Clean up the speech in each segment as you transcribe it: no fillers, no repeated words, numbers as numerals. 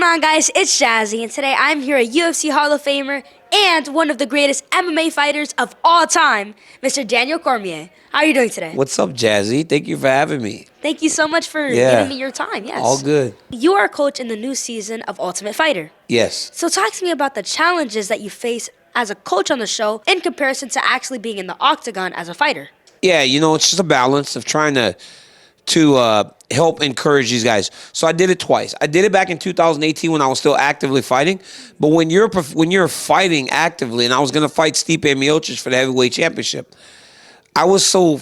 going on, guys? It's Jazzy, and today I'm here at UFC Hall of Famer and one of the greatest MMA fighters of all time, Mr. Daniel Cormier. How are you doing today? What's up, Jazzy? Thank you for having me. Thank you so much for giving me your time. Yes. All good. You are a coach in the new season of Ultimate Fighter. Yes. So talk to me about the challenges that you face as a coach on the show in comparison to actually being in the octagon as a fighter. Yeah, it's just a balance of trying to help encourage these guys. So I did it twice. I did it back in 2018 when I was still actively fighting. But when you're fighting actively, and I was going to fight Stipe Miocic for the heavyweight championship, I was so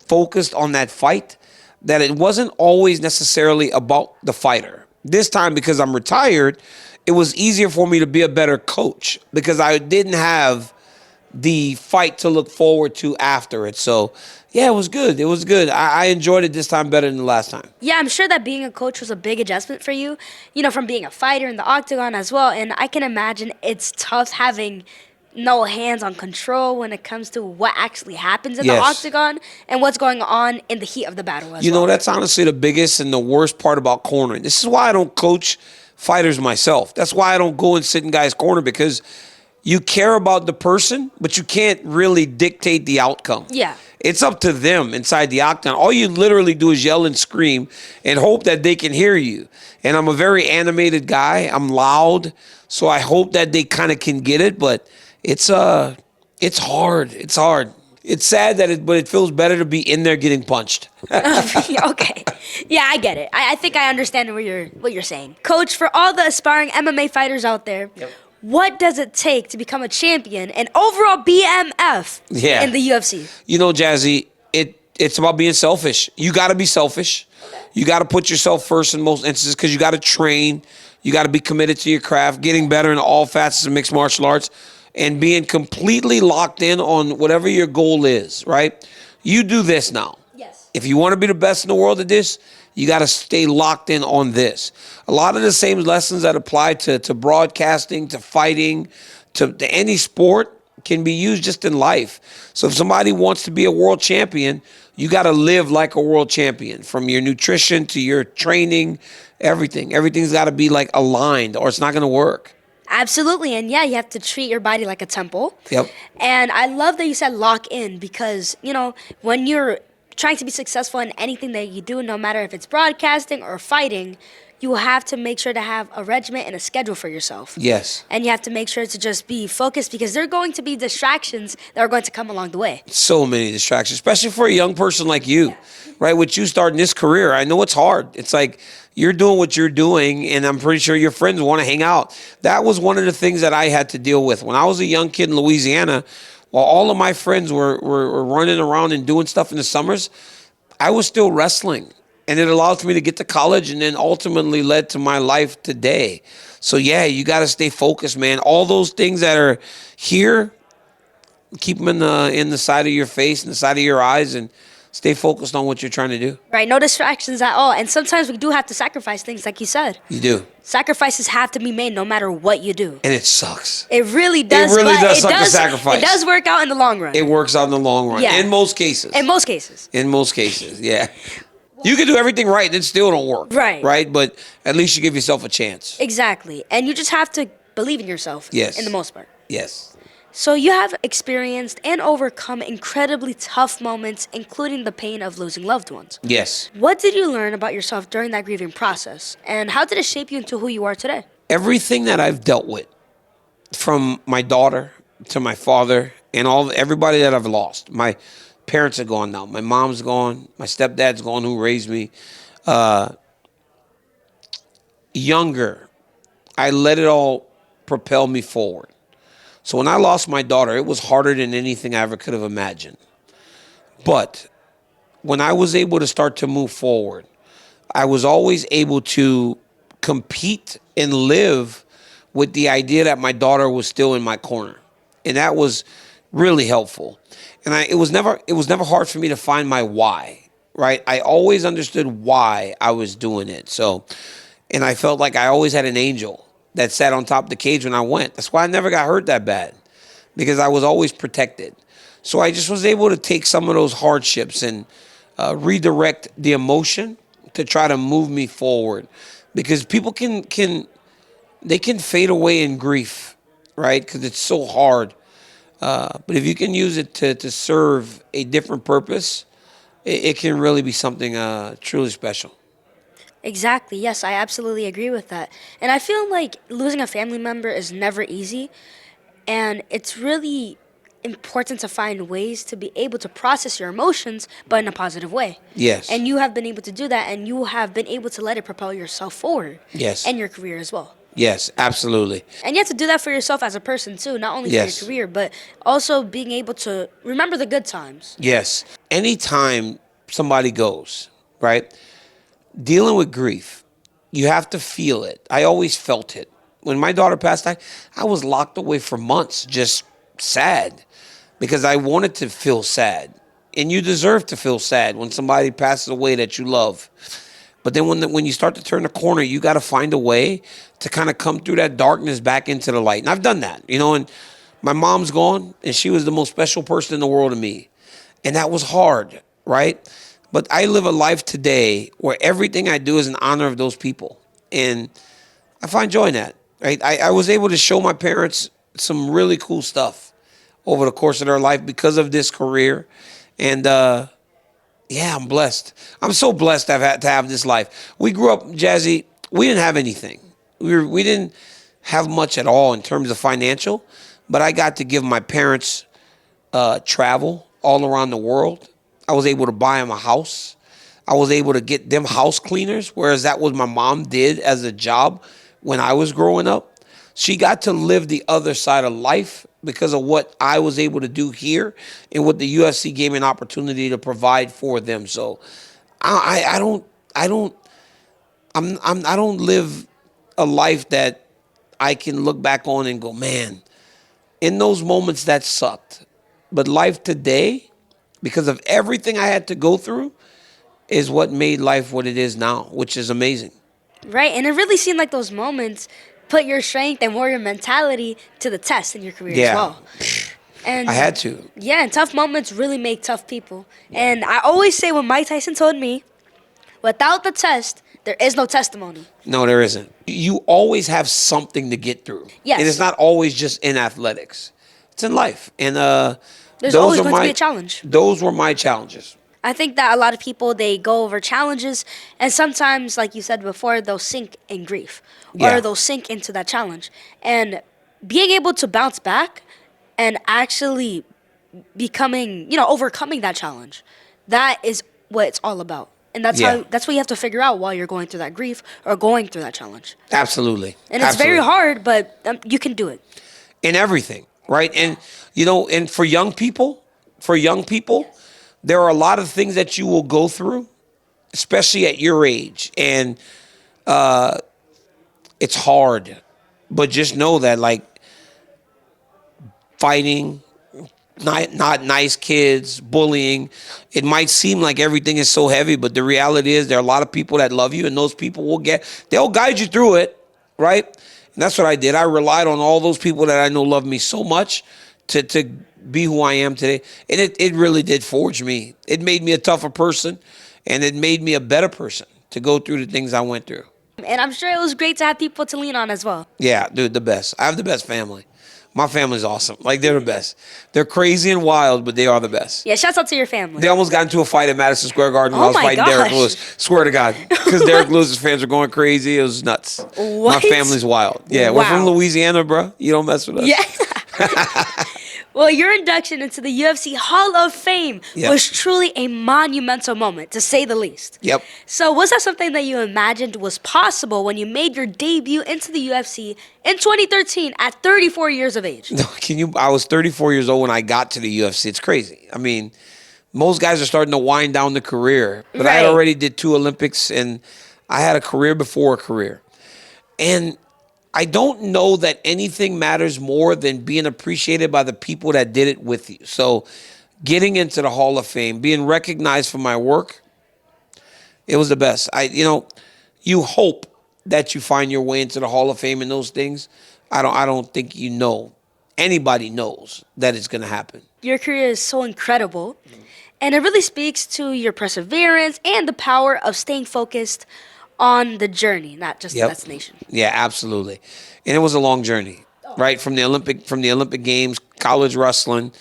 focused on that fight that it wasn't always necessarily about the fighter. This time, because I'm retired, it was easier for me to be a better coach because I didn't have the fight to look forward to after it. So, yeah, it was good. It was good. I enjoyed it this time better than the last time. Yeah, I'm sure that being a coach was a big adjustment for you, from being a fighter in the octagon as well. And I can imagine it's tough having no hands-on control when it comes to what actually happens in the octagon and what's going on in the heat of the battle as well. That's honestly the biggest and the worst part about cornering. This is why I don't coach fighters myself. That's why I don't go and sit in guys' corner, because you care about the person, but you can't really dictate the outcome. Yeah. It's up to them inside the octagon. All you literally do is yell and scream and hope that they can hear you. And I'm a very animated guy. I'm loud, so I hope that they kind of can get it, but it's hard. It's hard. It's sad but it feels better to be in there getting punched. Okay. Yeah, I get it. I think I understand what you're saying. Coach, for all the aspiring MMA fighters out there, what does it take to become a champion and overall BMF in the UFC? Jazzy, it's about being selfish. You got to be selfish. You got to put yourself first in most instances because you got to train. You got to be committed to your craft, getting better in all facets of mixed martial arts, and being completely locked in on whatever your goal is, right? You do this now. Yes. If you want to be the best in the world at this, you got to stay locked in on this. A lot of the same lessons that apply to broadcasting, to fighting, to any sport can be used just in life. So if somebody wants to be a world champion, you got to live like a world champion, from your nutrition to your training, everything. Everything's got to be like aligned or it's not going to work. Absolutely. And yeah, you have to treat your body like a temple. Yep. And I love that you said lock in because, when you're trying to be successful in anything that you do, no matter if it's broadcasting or fighting, you have to make sure to have a regimen and a schedule for yourself. Yes. And you have to make sure to just be focused because there are going to be distractions that are going to come along the way. So many distractions, especially for a young person like you, right? With you starting this career, I know it's hard. It's like you're doing what you're doing, and I'm pretty sure your friends want to hang out. That was one of the things that I had to deal with. When I was a young kid in Louisiana, while all of my friends were running around and doing stuff in the summers, I was still wrestling. And it allowed for me to get to college and then ultimately led to my life today. So, yeah, you got to stay focused, man. All those things that are here, keep them in the side of your face and the side of your eyes and stay focused on what you're trying to do. Right, no distractions at all. And sometimes we do have to sacrifice things, like you said. You do. Sacrifices have to be made no matter what you do. And it sucks. It really does. It really does suck to sacrifice. It does work out in the long run. It works out in the long run. Yeah. In most cases. In most cases. In most cases, yeah. You can do everything right and it still don't work. Right. Right? But at least you give yourself a chance. Exactly. And you just have to believe in yourself. Yes. In the most part. Yes. So you have experienced and overcome incredibly tough moments, including the pain of losing loved ones. Yes. What did you learn about yourself during that grieving process? And how did it shape you into who you are today? Everything that I've dealt with, from my daughter to my father and everybody that I've lost. My parents are gone now. My mom's gone. My stepdad's gone, who raised me. Younger, I let it all propel me forward. So when I lost my daughter, it was harder than anything I ever could have imagined. But when I was able to start to move forward, I was always able to compete and live with the idea that my daughter was still in my corner. And that was really helpful. And it was never hard for me to find my why, right? I always understood why I was doing it. So, and I felt like I always had an angel that sat on top of the cage when I went. That's why I never got hurt that bad, because I was always protected. So I just was able to take some of those hardships and redirect the emotion to try to move me forward. Because people can they can fade away in grief, right? Because it's so hard. But if you can use it to serve a different purpose, it can really be something truly special. Exactly. Yes, I absolutely agree with that. And I feel like losing a family member is never easy. And it's really important to find ways to be able to process your emotions, but in a positive way. Yes. And you have been able to do that, and you have been able to let it propel yourself forward. Yes. And your career as well. Yes, absolutely. And you have to do that for yourself as a person too, not only for Yes. your career, but also being able to remember the good times. Yes. Anytime somebody goes, right, dealing with grief, you have to feel it. I always felt it. When my daughter passed, I was locked away for months, just sad, because I wanted to feel sad. And you deserve to feel sad when somebody passes away that you love. But then when you start to turn the corner, you got to find a way to kind of come through that darkness back into the light. And I've done that, and my mom's gone, and she was the most special person in the world to me. And that was hard, right? But I live a life today where everything I do is in honor of those people. And I find joy in that, right? I was able to show my parents some really cool stuff over the course of their life because of this career. And, yeah, I'm blessed. I'm so blessed I've had to have this life. We grew up, Jazzy, we didn't have anything. We didn't have much at all in terms of financial, but I got to give my parents travel all around the world. I was able to buy them a house. I was able to get them house cleaners, whereas that was my mom did as a job when I was growing up. She got to live the other side of life because of what I was able to do here and what the UFC gave me an opportunity to provide for them. So I don't live a life that I can look back on and go, man, in those moments that sucked. But life today, because of everything I had to go through, is what made life what it is now, which is amazing. Right, and it really seemed like those moments put your strength and warrior mentality to the test in your career as Yeah. well. And I had to. yeah, and tough moments really make tough people. And I always say what Mike Tyson told me, without the test, there is no testimony. No, there isn't. You always have something to get through. Yes. And it's not always just in athletics. It's in life. And There's those always are going to be a challenge. Those were my challenges. I think that a lot of people, they go over challenges, and sometimes, like you said before, they'll sink in grief. Yeah. Or they'll sink into that challenge. And being able to bounce back and actually overcoming that challenge, that is what it's all about. And that's Yeah. that's what you have to figure out while you're going through that grief or going through that challenge. Absolutely. And it's very Absolutely. hard, but you can do it. In everything, right? And and for young people, there are a lot of things that you will go through, especially at your age, and it's hard. But just know that, like, fighting, not nice kids, bullying, it might seem like everything is so heavy, but the reality is there are a lot of people that love you, and those people they'll guide you through it, right? And that's what I did. I relied on all those people that I know love me so much to be who I am today. And it really did forge me. It made me a tougher person, and it made me a better person to go through the things I went through. And I'm sure it was great to have people to lean on as well. Yeah, dude, the best. I have the best family. My family's awesome. Like, they're the best. They're crazy and wild, but they are the best. Yeah, shouts out to your family. They almost got into a fight at Madison Square Garden when Oh I was my fighting Derek gosh. Lewis. Swear to God. Because Derek Lewis's fans were going crazy. It was nuts. What? My family's wild. Yeah, we're from Wow. Louisiana, bro. You don't mess with us. Yeah. Well, your induction into the UFC Hall of Fame Yep. was truly a monumental moment, to say the least. Yep. So was that something that you imagined was possible when you made your debut into the UFC in 2013 at 34 years of age? I was 34 years old when I got to the UFC. It's crazy. I mean, most guys are starting to wind down the career, but I had Right. already did 2 Olympics, and I had a career before a career. And I don't know that anything matters more than being appreciated by the people that did it with you. So getting into the Hall of Fame, being recognized for my work, it was the best. You hope that you find your way into the Hall of Fame and those things. I don't think anybody knows that it's going to happen. Your career is so incredible, and it really speaks to your perseverance and the power of staying focused on the journey, not just the Yep. destination. Yeah, absolutely. And it was a long journey, right? From the Olympic Games, college wrestling,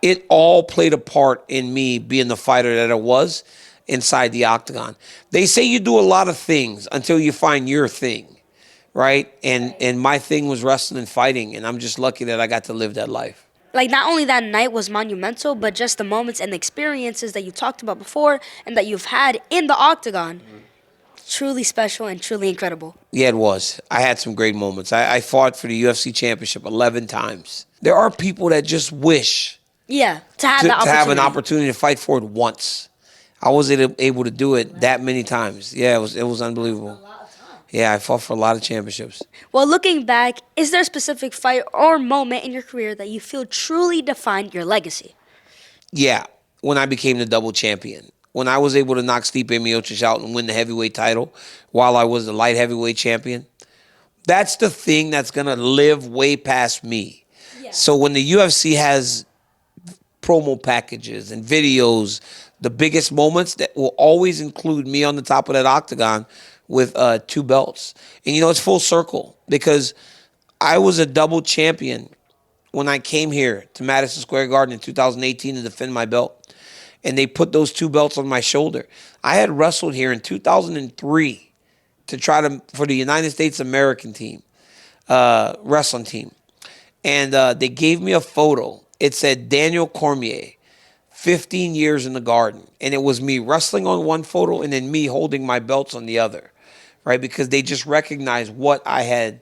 it all played a part in me being the fighter that I was inside the octagon. They say you do a lot of things until you find your thing, right? And my thing was wrestling and fighting, and I'm just lucky that I got to live that life. Like, not only that night was monumental, but just the moments and the experiences that you talked about before and that you've had in the octagon. Truly special and truly incredible. Yeah, it was. I had some great moments. I fought for the UFC championship 11 times. There are people that just wish Yeah, to have to, the to have an opportunity. opportunity to fight for it once. I wasn't able to do it that many times. Yeah, it was unbelievable. Yeah, I fought for a lot of championships. Well, looking back, is there a specific fight or moment in your career that you feel truly defined your legacy? Yeah, when I became the double champion. When I was able to knock Stipe Miocic out and win the heavyweight title while I was the light heavyweight champion. That's the thing that's going to live way past me. Yeah. So when the UFC has promo packages and videos, the biggest moments that will always include me on the top of that octagon with 2 belts. And, it's full circle because I was a double champion when I came here to Madison Square Garden in 2018 to defend my belt. And they put those 2 belts on my shoulder. I had wrestled here in 2003 to try to for the United States American team, wrestling team. And they gave me a photo. It said Daniel Cormier, 15 years in the Garden. And it was me wrestling on one photo and then me holding my belts on the other, right? Because they just recognized what I had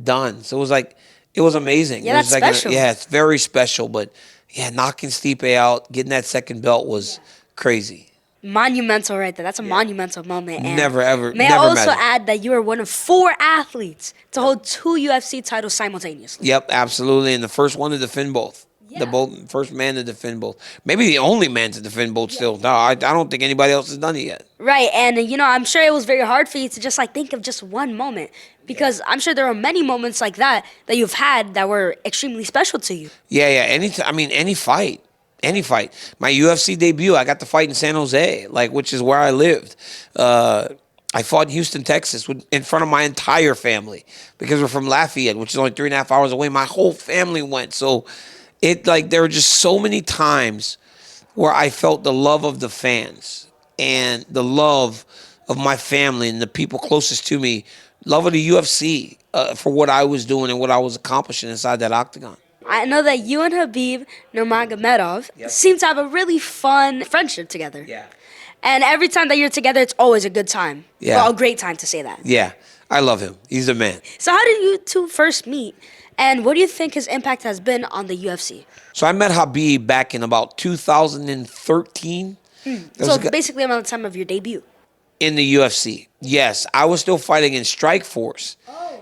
done. So it was amazing. Yeah, It was that's special. Yeah, it's very special. But yeah, knocking Stipe out, getting that second belt was crazy. Monumental right there. That's a monumental moment. And Never, ever, may never I also imagined. add that you are one of 4 athletes to hold 2 UFC titles simultaneously. Yep, absolutely. And the first one to defend both. Yeah. First man to defend both. Maybe the only man to defend both still. No, I don't think anybody else has done it yet. Right, and I'm sure it was very hard for you to just think of just one moment because I'm sure there are many moments like that you've had that were extremely special to you. Yeah. Any fight. Any fight. My UFC debut, I got to fight in San Jose, which is where I lived. I fought in Houston, Texas, in front of my entire family because we're from Lafayette, which is only 3.5 hours away. My whole family went. So there were just so many times where I felt the love of the fans and the love of my family and the people closest to me, love of the UFC for what I was doing and what I was accomplishing inside that octagon. I know that you and Khabib Nurmagomedov seem to have a really fun friendship together. Yeah. And every time that you're together, it's always a good time. Yeah. Well, a great time to say that. Yeah, I love him. He's the man. So how did you 2 first meet? And what do you think his impact has been on the UFC? So I met Khabib back in about 2013. So basically around the time of your debut. In the UFC. Yes, I was still fighting in Strikeforce,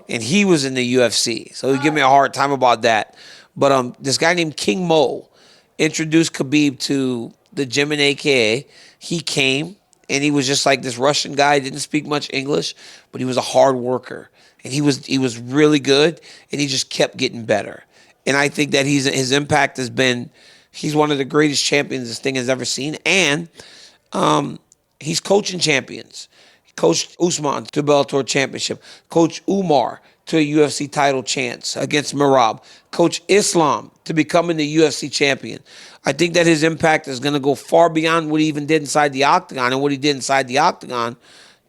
and he was in the UFC. So he gave me a hard time about that. But this guy named King Mo introduced Khabib to the gym in AKA. He came, and he was just like this Russian guy, didn't speak much English, but he was a hard worker. And he was really good, and he just kept getting better. And I think that his impact has been, he's one of the greatest champions this thing has ever seen. And he's coaching champions. He coached Usman to Bellator championship. Coach Umar to a UFC title chance against Merab. Coach Islam to becoming the UFC champion. I think that his impact is going to go far beyond what he even did inside the octagon. And what he did inside the octagon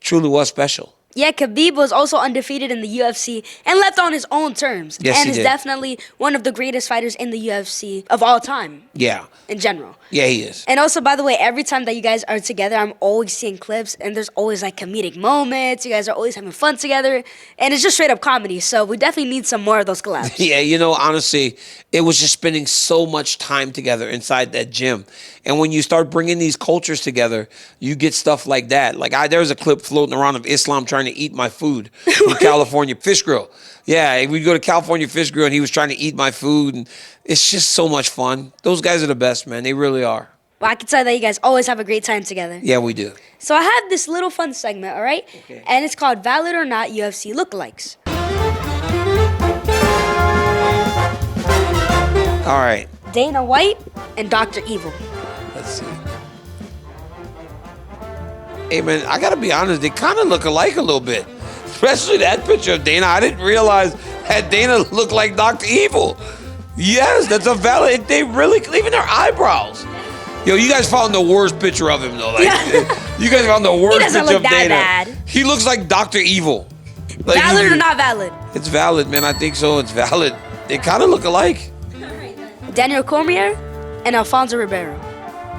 truly was special. Yeah, Khabib was also undefeated in the UFC and left on his own terms. Yes, and he is did. definitely one of the greatest fighters in the UFC of all time. Yeah. In general. Yeah, he is. And also, by the way, every time that you guys are together, I'm always seeing clips, and there's always comedic moments. You guys are always having fun together, and it's just straight up comedy. So we definitely need some more of those collabs. Yeah, honestly, it was just spending so much time together inside that gym. And when you start bringing these cultures together, you get stuff like that. There was a clip floating around of Islam trying to eat my food from California Fish Grill. Yeah, we'd go to California Fish Grill, and he was trying to eat my food. And it's just so much fun. Those guys are the best, man. They really are. Well, I can tell that you guys always have a great time together. Yeah, we do. So I have this little fun segment, all right? Okay. And it's called Valid or Not UFC Lookalikes. All right. Dana White and Dr. Evil. Let's see. Hey, man, I got to be honest. They kind of look alike a little bit. Especially that picture of Dana. I didn't realize that Dana looked like Dr. Evil. Yes, that's a valid. They really, even their eyebrows. Yo, you guys found the worst picture of him, though. Like, you guys found the worst picture of Dana. He doesn't look that bad. He looks like Dr. Evil. Like, valid or not valid? It's valid, man. I think so. It's valid. They kind of look alike. Daniel Cormier and Alfonso Ribeiro.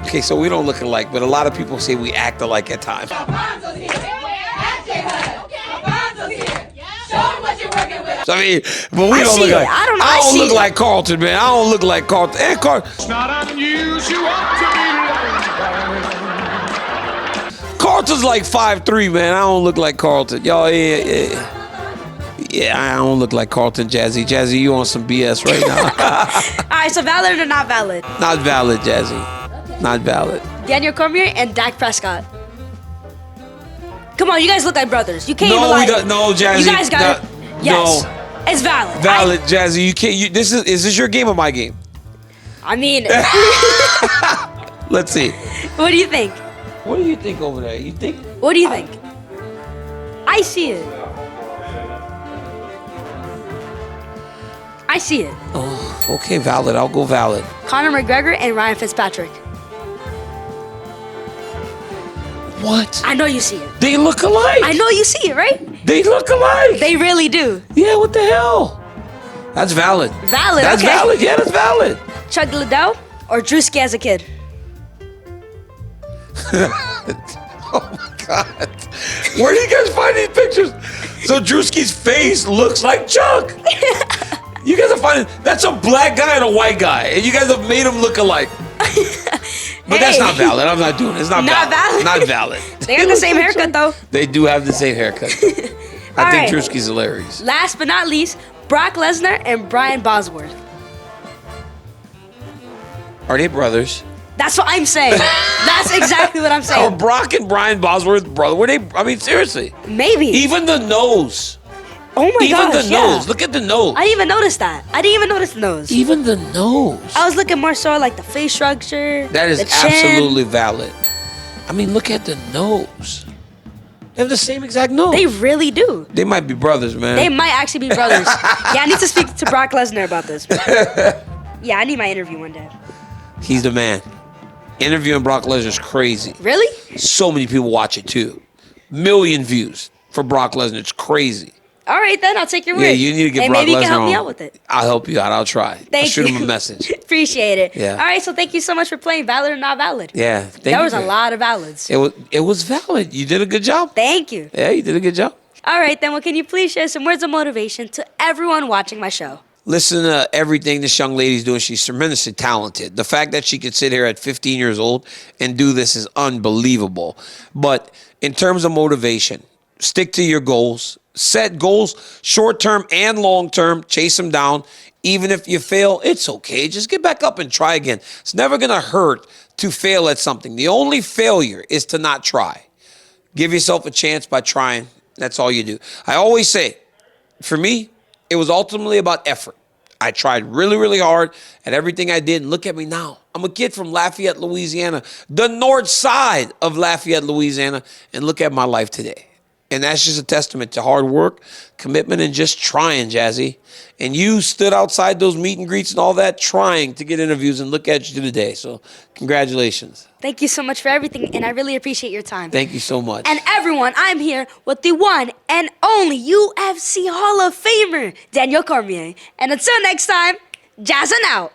Okay, so we don't look alike, but a lot of people say we act alike at times. So, I mean, but we don't look like. I don't look like Carlton, man. I don't look like Carlton. And Carlton. It's not unusual to be. Carlton's like 5'3", man. I don't look like Carlton. Y'all, yeah, I don't look like Carlton. Jazzy, you on some BS right now. All right, so valid or not valid? Not valid, Jazzy. Okay. Not valid. Daniel Cormier and Dak Prescott. Come on, you guys look like brothers. You can't even lie. No, Jazzy. You guys got it. Yes, it's valid. Valid, Jazzy. You can't. Is this your game or my game? I mean, let's see. What do you think? What do you think over there? You think? What do you think? I see it. I see it. Oh, okay, valid. I'll go valid. Conor McGregor and Ryan Fitzpatrick. What? I know you see it. They look alike. I know you see it, right? They look alike. They really do. Yeah, what the hell? That's valid. Valid, That's okay. valid. Yeah, that's valid. Chuck Liddell or Drewski as a kid? Oh, my God. Where do you guys find these pictures? So Drewski's face looks like Chuck. You guys are finding, that's a black guy and a white guy, and you guys have made them look alike. But that's not valid. I'm not doing it. It's not valid. Not valid. They got the same haircut, though. They do have the same haircut. I think Drewski's hilarious. Last but not least, Brock Lesnar and Brian Bosworth. Are they brothers? That's what I'm saying. That's exactly what I'm saying. Are Brock and Brian Bosworth brothers? Were they? I mean, seriously. Maybe. Even the nose. Oh my gosh, Even the nose. Look at the nose. I didn't even notice that. I didn't even notice the nose. Even the nose. I was looking more so like the face structure. That is absolutely valid. I mean, look at the nose. They have the same exact nose. They really do. They might be brothers, man. They might actually be brothers. Yeah, I need to speak to Brock Lesnar about this. Yeah, I need my interview one day. He's the man. Interviewing Brock Lesnar is crazy. Really? So many people watch it, too. Million views for Brock Lesnar. It's crazy. All right, then. I'll take your word. Yeah, you need to get Brock Lesnar on. Maybe you can help me out with it. I'll help you out. I'll try. I'll shoot him a message. Appreciate it. Yeah. All right, so thank you so much for playing Valid or Not Valid. Yeah. There was a lot of valids. It was valid. You did a good job. Thank you. Yeah, you did a good job. All right, then. Well, can you please share some words of motivation to everyone watching my show? Listen to everything this young lady's doing. She's tremendously talented. The fact that she could sit here at 15 years old and do this is unbelievable. But in terms of motivation, stick to your goals. Set goals, short-term and long-term. Chase them down. Even if you fail, it's okay. Just get back up and try again. It's never going to hurt to fail at something. The only failure is to not try. Give yourself a chance by trying. That's all you do. I always say, for me, it was ultimately about effort. I tried really, really hard at everything I did. And look at me now. I'm a kid from Lafayette, Louisiana, the north side of Lafayette, Louisiana. And look at my life today. And that's just a testament to hard work, commitment, and just trying, Jazzy. And you stood outside those meet and greets and all that trying to get interviews, and look at you today. So congratulations. Thank you so much for everything, and I really appreciate your time. Thank you so much. And everyone, I'm here with the one and only UFC Hall of Famer, Daniel Cormier. And until next time, Jazz and out.